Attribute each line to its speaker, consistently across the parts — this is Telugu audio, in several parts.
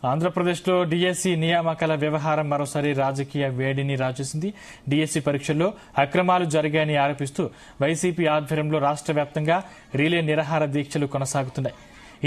Speaker 1: ఆంధ్రప్రదేశ్లో డిఎస్సి నియామకాల వ్యవహారం మరోసారి రాజకీయ వేడిని రాజేసింది. డిఎస్సి పరీక్షల్లో అక్రమాలు జరిగాయని ఆరోపిస్తూ వైసీపీ ఆధ్వర్యంలో రాష్ట్ర వ్యాప్తంగా రిలే నిరాహార దీక్షలు కొనసాగుతున్నాయి.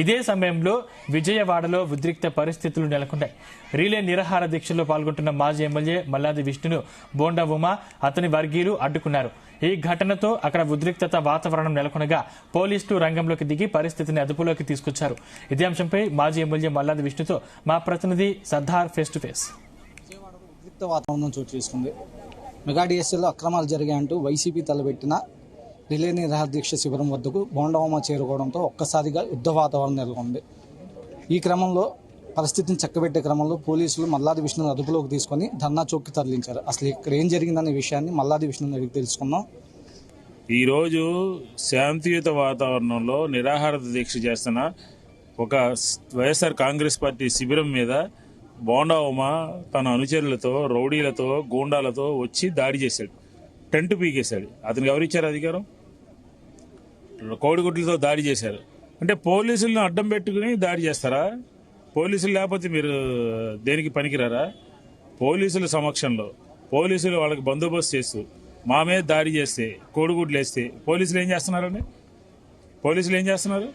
Speaker 1: ఇదే సమయంలో విజయవాడలో ఉద్రిక్త పరిస్థితులు నెలకొన్నాయి. రిలే నిరాహార దీక్షల్లో పాల్గొంటున్న మాజీ ఎమ్మెల్యే మల్లాది విష్ణును బోండా ఉమా, అతని వర్గీయులు అడ్డుకున్నారు. ఈ ఘటనతో అక్కడ ఉద్రిక్తత వాతావరణం నెలకొనగా పోలీసులు రంగంలోకి దిగి పరిస్థితిని అదుపులోకి తీసుకొచ్చారు. ఇదే అంశంపై మాజీ ఎమ్మెల్యే మల్లాది విష్ణుతో మా ప్రతినిధి సర్దార్ ఫేస్ టు ఫేస్.
Speaker 2: ఉద్రిక్త వాతావరణం చోటు చేసుకుంది. మెగా డిఎస్సీలో అక్రమాలు జరిగాయంటూ వైసీపీ తలపెట్టిన రిలే నిరాహార దీక్ష శిబిరం వద్దకు బోండవమ్మ చేరుకోవడంతో ఒక్కసారిగా యుద్ధ వాతావరణం నెలకొంది. ఈ క్రమంలో పరిస్థితిని చక్కబెట్టే క్రమంలో పోలీసులు మల్లాది విష్ణుని అదుపులోకి తీసుకొని ధర్నా చౌక్కి తరలించారు. అసలు ఇక్కడ ఏం జరిగిందనే విషయాన్ని మల్లాది విష్ణుని అడిగి తెలుసుకుందాం.
Speaker 3: ఈరోజు శాంతియుత వాతావరణంలో నిరాహార దీక్ష చేస్తున్న ఒక వైఎస్ఆర్ కాంగ్రెస్ పార్టీ శిబిరం మీద బోండా ఉమా తన అనుచరులతో, రౌడీలతో, గూండాలతో వచ్చి దాడి చేశాడు. టెంట్ పీకేశాడు. అతనికి ఎవరిచ్చారు అధికారం? కోడిగుడ్లతో దాడి చేశారు. అంటే పోలీసులను అడ్డం పెట్టుకుని దాడి చేస్తారా? పోలీసులు లేకపోతే మీరు దేనికి పనికిరారా? పోలీసుల సమక్షంలో పోలీసులు వాళ్ళకి బందోబస్తు చేస్తూ మా మీద దాడి చేస్తే, కోడిగుడ్లు వేస్తే పోలీసులు ఏం చేస్తున్నారండి? పోలీసులు ఏం చేస్తున్నారు?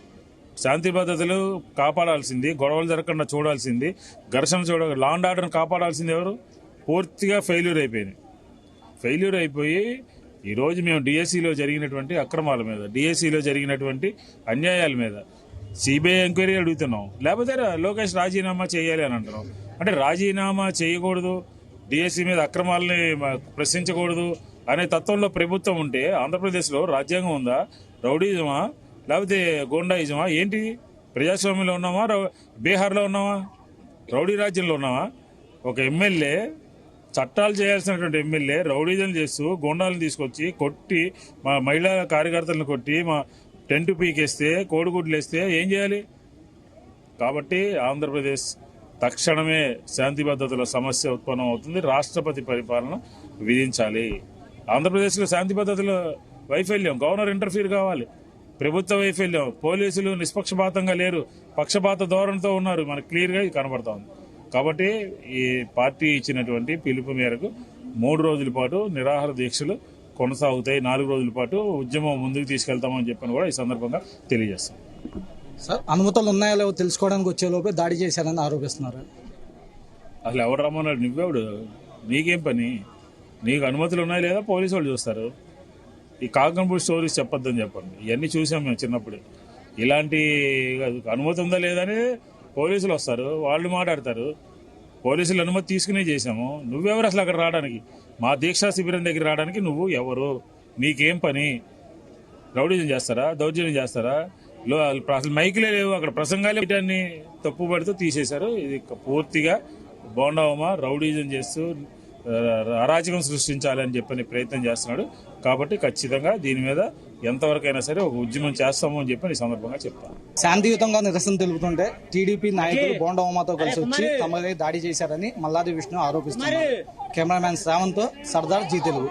Speaker 3: శాంతి భద్రతలు కాపాడాల్సింది, గొడవలు జరగకుండా చూడాల్సింది, ఘర్షణ లా అండ్ ఆర్డర్ని కాపాడాల్సింది ఎవరు? పూర్తిగా ఫెయిల్యూర్ అయిపోయి ఈరోజు మేము డిఎస్సిలో జరిగినటువంటి అక్రమాల మీద, డిఎస్సిలో జరిగినటువంటి అన్యాయాల మీద సిబిఐ ఎంక్వైరీ అడుగుతున్నాం. లేకపోతే లోకేష్ రాజీనామా చేయాలి అని అంటున్నాం. అంటే రాజీనామా చేయకూడదు, డిఎస్సి మీద అక్రమాలని ప్రశ్నించకూడదు అనే తత్వంలో ప్రభుత్వం ఉంటే ఆంధ్రప్రదేశ్లో రాజ్యాంగం ఉందా? రౌడీజమా లేకపోతే గోండాయిజమా? ఏంటి? ప్రజాస్వామ్యంలో ఉన్నామా? బీహార్లో ఉన్నామా? రౌడీ రాజ్యంలో ఉన్నామా? ఒక ఎమ్మెల్యే, చట్టాలు చేయాల్సినటువంటి ఎమ్మెల్యే రౌడీజం చేస్తూ గోండాలను తీసుకొచ్చి కొట్టి, మా మహిళా కార్యకర్తలను కొట్టి, మా టెంట్ పీకేస్తే, కోడిగుడ్లు వేస్తే ఏం చేయాలి? కాబట్టి ఆంధ్రప్రదేశ్ తక్షణమే శాంతి భద్రతల సమస్య ఉత్పన్నం అవుతుంది. రాష్ట్రపతి పరిపాలన విధించాలి. ఆంధ్రప్రదేశ్లో శాంతి భద్రతల వైఫల్యం, గవర్నర్ ఇంటర్ఫీర్ కావాలి. ప్రభుత్వ వైఫల్యం, పోలీసులు నిష్పక్షపాతంగా లేరు, పక్షపాత ధోరణితో ఉన్నారు. మనకు క్లియర్గా ఇది కనబడతా ఉంది. కాబట్టి ఈ పార్టీ ఇచ్చినటువంటి పిలుపు మేరకు 3 రోజుల పాటు నిరాహార దీక్షలు కొనసాగుతాయి. 4 రోజుల పాటు ఉద్యమం ముందుకు తీసుకెళ్తామని చెప్పని కూడా ఈ సందర్భంగా తెలియజేస్తాం.
Speaker 2: సార్, అనుమతులు ఉన్నాయో లేవో తెలుసుకోవడానికి వచ్చేలోపే దాడి చేశారని ఆరోపిస్తున్నారు.
Speaker 3: అసలు ఎవరు రమ్మన్నాడు? నువ్వెవడు? నీకేం పని? నీకు అనుమతులు ఉన్నాయా లేదా పోలీసు వాళ్ళు చూస్తారు. ఈ కాకంపూడి స్టోరీస్ చెప్పొద్దని చెప్పండి. ఇవన్నీ చూసాం మేము చిన్నప్పుడు. ఇలాంటి అనుమతి ఉందా లేదా అని పోలీసులు వస్తారు, వాళ్ళు మాట్లాడతారు. పోలీసులు అనుమతి తీసుకునే చేశాము. నువ్వెవరు అసలు అక్కడ రావడానికి? మా దీక్షా శిబిరం దగ్గర రావడానికి నువ్వు ఎవరు? నీకేం పని? రౌడీజం చేస్తారా? దౌర్జన్యం చేస్తారా? అసలు మైకులే లేవు అక్కడ, ప్రసంగాలే వీటాన్ని తప్పుపడుతూ తీసేశారు. ఇది పూర్తిగా బోండా ఉమా రౌడీజం చేస్తూ అరాచకం సృష్టించాలని చెప్పని ప్రయత్నం చేస్తున్నాడు. కాబట్టి ఖచ్చితంగా దీని మీద ఎంతవరకైనా సరే ఒక ఉద్యమం చేస్తాము అని చెప్పి ఈ సందర్భంగా చెప్తాను.
Speaker 2: శాంతియుతంగా నిరసన తెలుపుతుంటే టీడీపీ నాయకులు బోండా ఉమాతో కలిసి వచ్చి తమదే దాడి చేశారని మల్లాది విష్ణు ఆరోపిస్తున్నారు. కెమెరామ్యాన్ శ్రావణ్తో సర్దార్ జీ తెలుగు.